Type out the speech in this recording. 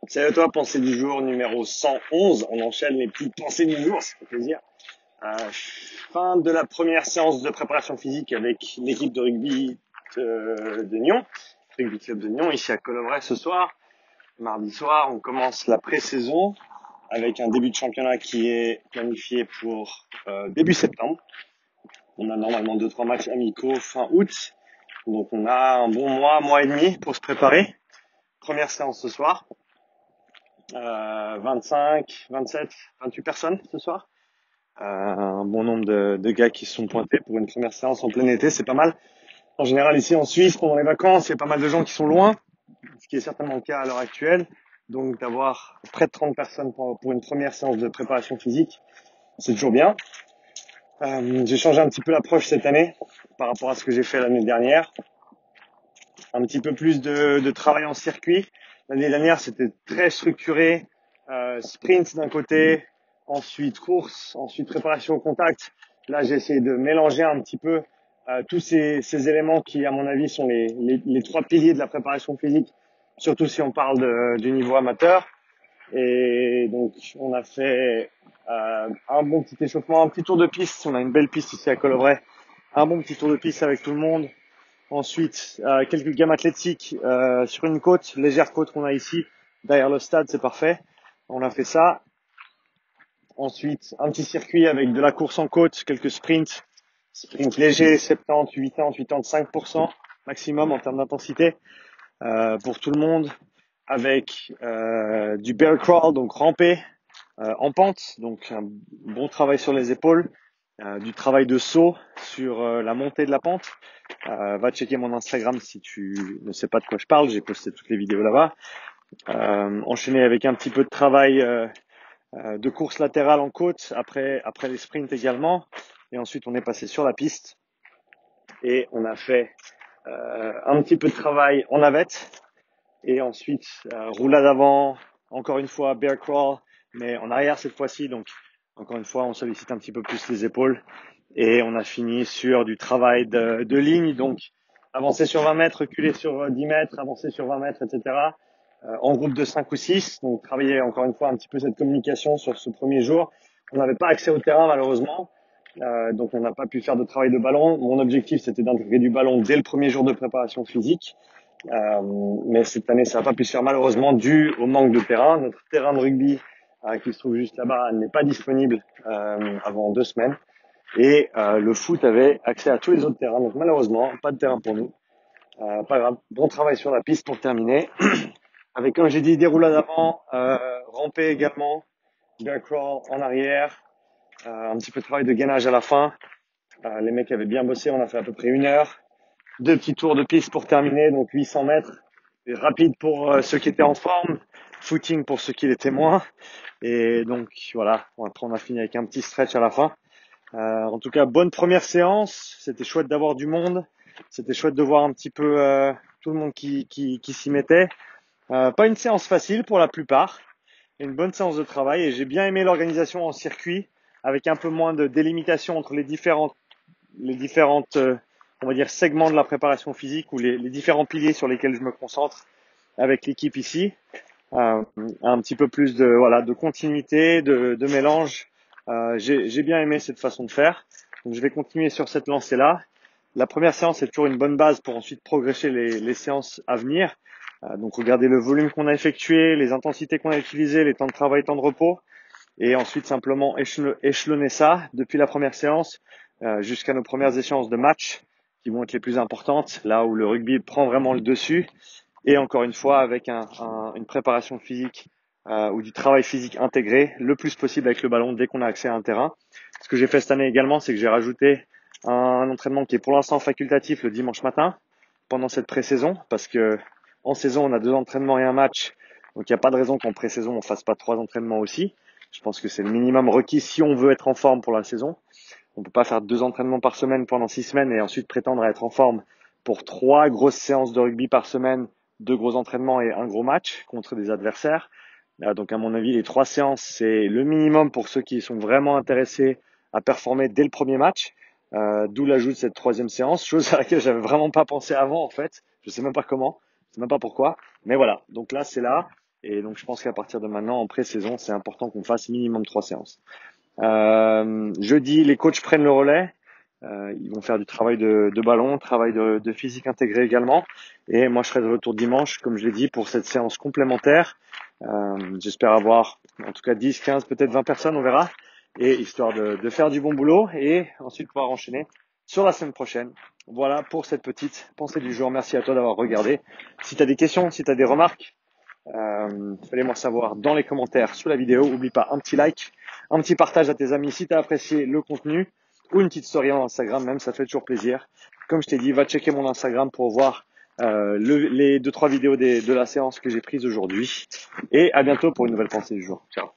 Salut à toi, pensée du jour numéro 111. On enchaîne les petites pensées du jour, ça fait plaisir. Fin de la première séance de préparation physique avec l'équipe de rugby de Nyon, Rugby Club de Nyon, ici à Colombray ce soir. Mardi soir, on commence la pré-saison avec un début de championnat qui est planifié pour début septembre. On a normalement 2-3 matchs amicaux fin août. Donc on a un bon mois et demi pour se préparer. Première séance ce soir. 25, 27, 28 personnes ce soir. Un bon nombre de gars qui se sont pointés pour une première séance en plein été, c'est pas mal. En général, ici en Suisse, pendant les vacances, il y a pas mal de gens qui sont loin, ce qui est certainement le cas à l'heure actuelle. Donc d'avoir près de 30 personnes pour une première séance de préparation physique, c'est toujours bien. J'ai changé un petit peu l'approche cette année par rapport à ce que j'ai fait l'année dernière. Un petit peu plus de travail en circuit. L'année dernière, c'était très structuré. Sprint d'un côté, ensuite course, ensuite préparation au contact. Là, j'ai essayé de mélanger un petit peu tous ces éléments qui, à mon avis, sont les trois piliers de la préparation physique, surtout si on parle du niveau amateur. Et donc, on a fait un bon petit échauffement, un petit tour de piste. On a une belle piste ici à Colombray. Un bon petit tour de piste avec tout le monde. Ensuite, quelques gammes athlétiques sur une côte, légère côte qu'on a ici, derrière le stade, c'est parfait. On a fait ça. Ensuite, un petit circuit avec de la course en côte, quelques sprints. Sprint léger, 70, 80, 85% maximum en termes d'intensité pour tout le monde. Avec du bear crawl, donc ramper en pente, donc un bon travail sur les épaules. Du travail de saut sur la montée de la pente. Va checker mon Instagram si tu ne sais pas de quoi je parle, j'ai posté toutes les vidéos là-bas. Enchaîner avec un petit peu de travail de course latérale en côte après les sprints également. Et ensuite on est passé sur la piste et on a fait un petit peu de travail en navette et ensuite roulade avant, encore une fois bear crawl, mais en arrière cette fois-ci. Donc encore une fois on sollicite un petit peu plus les épaules. Et on a fini sur du travail de ligne, donc avancer sur 20 mètres, reculer sur 10 mètres, avancer sur 20 mètres, etc. En groupe de 5 ou 6, donc travailler encore une fois un petit peu cette communication sur ce premier jour. On n'avait pas accès au terrain malheureusement, donc on n'a pas pu faire de travail de ballon. Mon objectif c'était d'intégrer du ballon dès le premier jour de préparation physique, mais cette année ça n'a pas pu se faire malheureusement dû au manque de terrain. Notre terrain de rugby qui se trouve juste là-bas n'est pas disponible avant 2 semaines. Et le foot avait accès à tous les autres terrains, donc malheureusement, pas de terrain pour nous. Pas grave, bon travail sur la piste pour terminer. Avec, comme j'ai dit, des roulades avant, ramper également, bear crawl en arrière, un petit peu de travail de gainage à la fin. Les mecs avaient bien bossé, on a fait à peu près 1 heure. 2 petits tours de piste pour terminer, donc 800 mètres. Et rapide pour ceux qui étaient en forme, footing pour ceux qui l'étaient moins. Et donc voilà, après on a fini avec un petit stretch à la fin. En tout cas, bonne première séance. C'était chouette d'avoir du monde. C'était chouette de voir un petit peu tout le monde qui s'y mettait. Pas une séance facile pour la plupart. Une bonne séance de travail et j'ai bien aimé l'organisation en circuit avec un peu moins de délimitation entre les différentes on va dire segments de la préparation physique ou les différents piliers sur lesquels je me concentre avec l'équipe ici. Un petit peu plus de continuité, de mélange. J'ai bien aimé cette façon de faire. Donc je vais continuer sur cette lancée-là. La première séance est toujours une bonne base pour ensuite progresser les séances à venir. Donc regarder le volume qu'on a effectué, les intensités qu'on a utilisées, les temps de travail, temps de repos. Et ensuite simplement échelonner ça depuis la première séance jusqu'à nos premières échéances de match qui vont être les plus importantes, là où le rugby prend vraiment le dessus. Et encore une fois, avec une préparation physique ou du travail physique intégré le plus possible avec le ballon dès qu'on a accès à un terrain. Ce que j'ai fait cette année également, c'est que j'ai rajouté un entraînement qui est pour l'instant facultatif le dimanche matin pendant cette pré-saison, parce que en saison, on a 2 entraînements et un match. Donc, il n'y a pas de raison qu'en pré-saison, on fasse pas 3 entraînements aussi. Je pense que c'est le minimum requis si on veut être en forme pour la saison. On peut pas faire 2 entraînements par semaine pendant 6 semaines et ensuite prétendre à être en forme pour 3 grosses séances de rugby par semaine, 2 gros entraînements et un gros match contre des adversaires. Donc à mon avis, les 3 séances, c'est le minimum pour ceux qui sont vraiment intéressés à performer dès le premier match. D'où l'ajout de cette 3e séance, chose à laquelle j'avais vraiment pas pensé avant en fait. Je sais même pas comment, je sais même pas pourquoi. Mais voilà, donc là c'est là. Et donc je pense qu'à partir de maintenant, en pré-saison, c'est important qu'on fasse minimum 3 séances. Jeudi, les coachs prennent le relais. Ils vont faire du travail de ballon, travail de physique intégré également. Et moi, je serai de retour dimanche, comme je l'ai dit, pour cette séance complémentaire. J'espère avoir en tout cas 10, 15, peut-être 20 personnes, on verra. Et histoire de faire du bon boulot et ensuite pouvoir enchaîner sur la semaine prochaine. Voilà pour cette petite pensée du jour. Merci à toi d'avoir regardé. Si tu as des questions, si tu as des remarques, fais-les-moi savoir dans les commentaires sous la vidéo. Oublie pas un petit like, un petit partage à tes amis si tu as apprécié le contenu ou une petite story en Instagram même, ça fait toujours plaisir. Comme je t'ai dit, va checker mon Instagram pour voir les 2-3 vidéos de la séance que j'ai prise aujourd'hui. Et à bientôt pour une nouvelle pensée du jour. Ciao.